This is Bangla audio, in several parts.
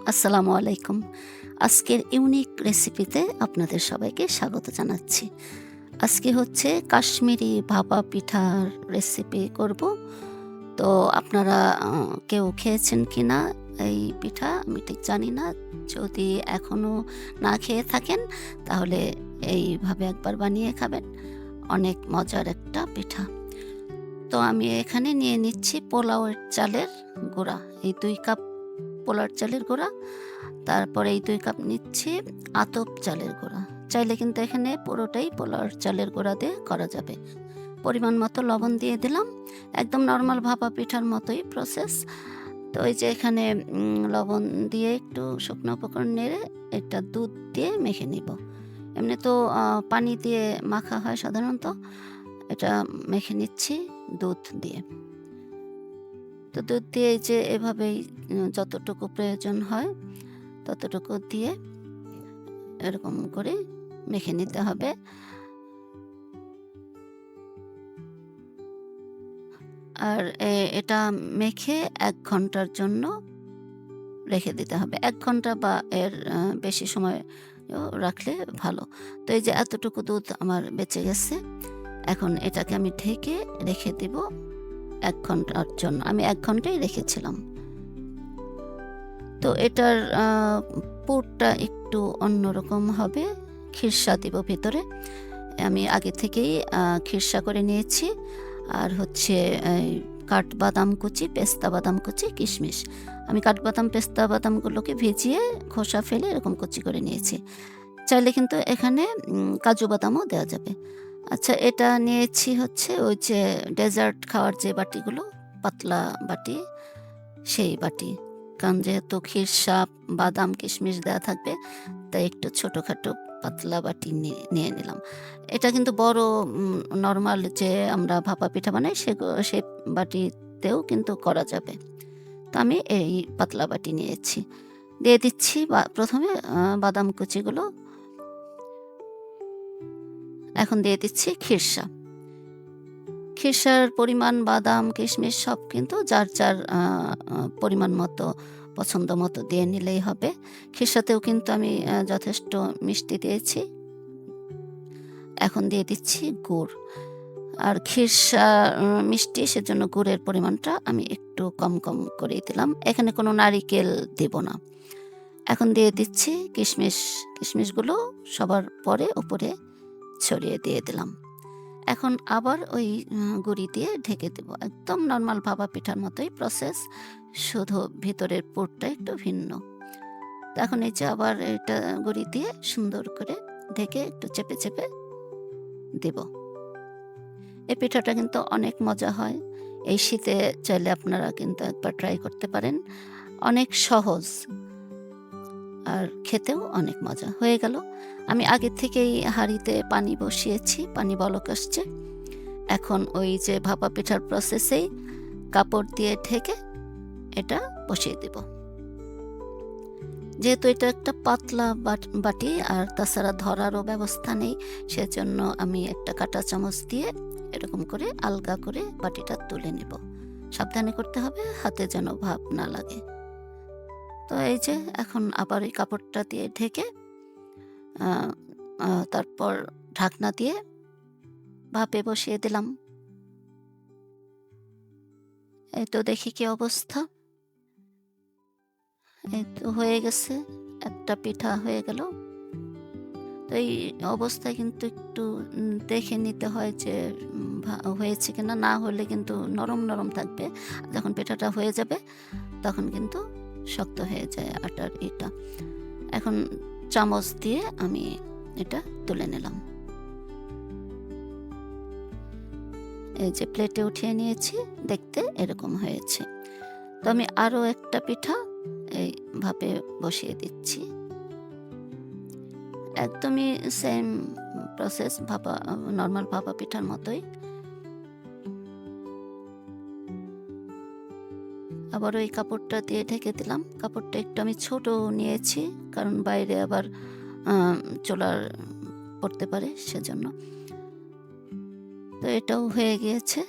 আসসালামু আলাইকুম। আজকের ইউনিক রেসিপিতে আপনাদের সবাইকে স্বাগত জানাচ্ছি। আজকে হচ্ছে কাশ্মীরি ভাপা পিঠার রেসিপি করব। তো আপনারা কেউ খেয়েছেন কিনা এই পিঠা আমি ঠিক জানি না। যদি এখনো না খেয়ে থাকেন তাহলে এইভাবে একবার বানিয়ে খাবেন। অনেক মজার একটা পিঠা। তো আমি এখানে নিয়ে নিচ্ছি পোলাওয়ের চালের গুঁড়া। এই ২ কাপ পোলাওর চালের গুঁড়া। তারপরে এই ২ কাপ নিচ্ছি আতপ চালের গুঁড়া। চাইলে কিন্তু এখানে পুরোটাই পোলাওর চালের গুঁড়া দিয়ে করা যাবে। পরিমাণ মতো লবণ দিয়ে দিলাম। একদম নরমাল ভাপা পিঠার মতোই প্রসেস। তো এই যে এখানে লবণ দিয়ে একটু শুকনো উপকরণ নেড়ে এটা দুধ দিয়ে মেখে নিব। এমনি তো পানি দিয়ে মাখা হয় সাধারণত। এটা মেখে নিচ্ছি দুধ দিয়ে। তো দুধ দিয়ে এই যে এভাবেই যতটুকু প্রয়োজন হয় ততটুকু দিয়ে এরকম করে মেখে নিতে হবে। আর এটা মেখে ১ ঘন্টার জন্য রেখে দিতে হবে। ১ ঘন্টা বা এর বেশি সময়ও রাখলে ভালো। তো এই যে এতটুকু দুধ আমার বেঁচে গেছে। এখন এটাকে আমি ঢেকে রেখে দিব ১ ঘন্টার জন্য। আমি ১ ঘন্টাই রেখেছিলাম। তো এটার পুরটা একটু অন্যরকম হবে। খিরসা দিব ভিতরে। আমি আগে থেকেই খিরসা করে নিয়েছি। আর হচ্ছে এই কাঠবাদাম কুচি, পেস্তা বাদাম কুচি, কিশমিশ। আমি কাঠবাদাম, পেস্তা বাদামগুলোকে ভিজিয়ে খোসা ফেলে এরকম কুচি করে নিয়েছি। চাইলে কিন্তু এখানে কাজু বাদামও দেওয়া যাবে। আচ্ছা, এটা নিয়েছি হচ্ছে ওই যে ডেজার্ট খাওয়ার যে বাটিগুলো, পাতলা বাটি, সেই বাটি। কারণ যেহেতু খিরসা, বাদাম, কিশমিশ দেওয়া থাকবে তাই একটু ছোটোখাটো পাতলা বাটি নিয়ে নিলাম। এটা কিন্তু বড় নরমাল যে আমরা ভাপা পিঠা বানাই সেই বাটিতেও কিন্তু করা যাবে। তো আমি এই পাতলা বাটি নিয়েছি। দিয়ে দিচ্ছি প্রথমে বাদাম কুচিগুলো। এখন দিয়ে দিচ্ছি খিরসা। খিরসার পরিমাণ বাদাম, কিশমিশ সব কিন্তু যার যার পরিমাণ মতো পছন্দ মতো দিয়ে নিলেই হবে। খিরসাতেও কিন্তু আমি যথেষ্ট মিষ্টি দিয়েছি। এখন দিয়ে দিচ্ছি গুড়। আর খিরসা মিষ্টি, সেজন্য গুড়ের পরিমাণটা আমি একটু কম করেই দিলাম। এখানে কোনো নারিকেল দেব না। এখন দিয়ে দিচ্ছি কিশমিশ। কিশমিশগুলো সবার পরে উপরে ছড়িয়ে দিয়ে দিলাম। এখন আবার ওই গুঁড়ি দিয়ে ঢেকে দেব। একদম নরমাল ভাপা পিঠার মতোই প্রসেস, শুধু ভিতরের পুরটা একটু ভিন্ন। তো এখন এই যে আবার এটা গুঁড়ি দিয়ে সুন্দর করে ঢেকে একটু চেপে দেব। এই পিঠাটা কিন্তু অনেক মজা হয়। এই শীতে চাইলে আপনারা কিন্তু একবার ট্রাই করতে পারেন। অনেক সহজ আর খেতেও অনেক মজা। হয়ে গেল। আমি আগে থেকেই হাঁড়িতে পানি বসিয়েছি, পানি বলক আসছে। এখন ওই যে ভাপা পিঠার প্রসেসেই কাপড় দিয়ে ঢেকে এটা বসিয়ে দেব। যেহেতু এটা একটা পাতলা বাটি আর তাছাড়া ধরারও ব্যবস্থা নেই, সেজন্য আমি একটা কাঁটা চামচ দিয়ে এরকম করে আলগা করে বাটিটা তুলে নেব। সাবধানে করতে হবে, হাতে যেন ভাপ না লাগে। তো এই যে এখন আবার ওই কাপড়টা দিয়ে ঢেকে তারপর ঢাকনা দিয়ে ভাপে বসিয়ে দিলাম। এই তো দেখি কি অবস্থা। এই তো হয়ে গেছে, একটা পিঠা হয়ে গেল। তো এই অবস্থায় কিন্তু একটু দেখে নিতে হয় যে হয়েছে কিনা। না হলে কিন্তু নরম থাকবে। যখন পিঠাটা হয়ে যাবে তখন কিন্তু শক্ত হয়ে যায় আটার এটা। এখন চামচ দিয়ে আমি এটা তুলে নিলাম। এই যে প্লেটে উঠিয়ে নিয়েছি, দেখতে এরকম হয়েছে। তো আমি আরও একটা পিঠা এই ভাপে বসিয়ে দিচ্ছি। একদমই সেম প্রসেস, নরমাল ভাপা পিঠার মতোই। আবার ওই কাপড়টা দিয়ে ঢেকে দিলাম। কাপড়টা একটু আমি ছোট নিয়েছি, কারণ বাইরে আবার চুলার পড়তে পারে, সেজন্য। তো এটাও হয়ে গিয়েছে।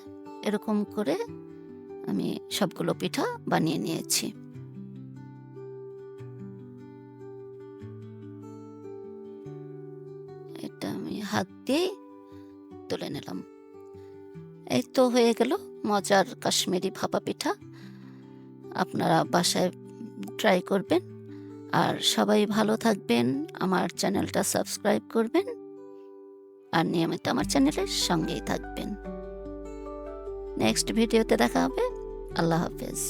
এরকম করে আমি সবগুলো পিঠা বানিয়ে নিয়েছি। হাত দিয়ে তুলে নিলাম। এই তো হয়ে গেল মজার কাশ্মীরি ভাপা পিঠা। আপনারা বাসায় ট্রাই করবেন। আর সবাই ভালো থাকবেন, আমার চ্যানেলটা সাবস্ক্রাইব করবেন আর নিয়মিত আমার চ্যানেলের সঙ্গেই থাকবেন। নেক্সট ভিডিওতে দেখা হবে। আল্লাহ হাফেজ।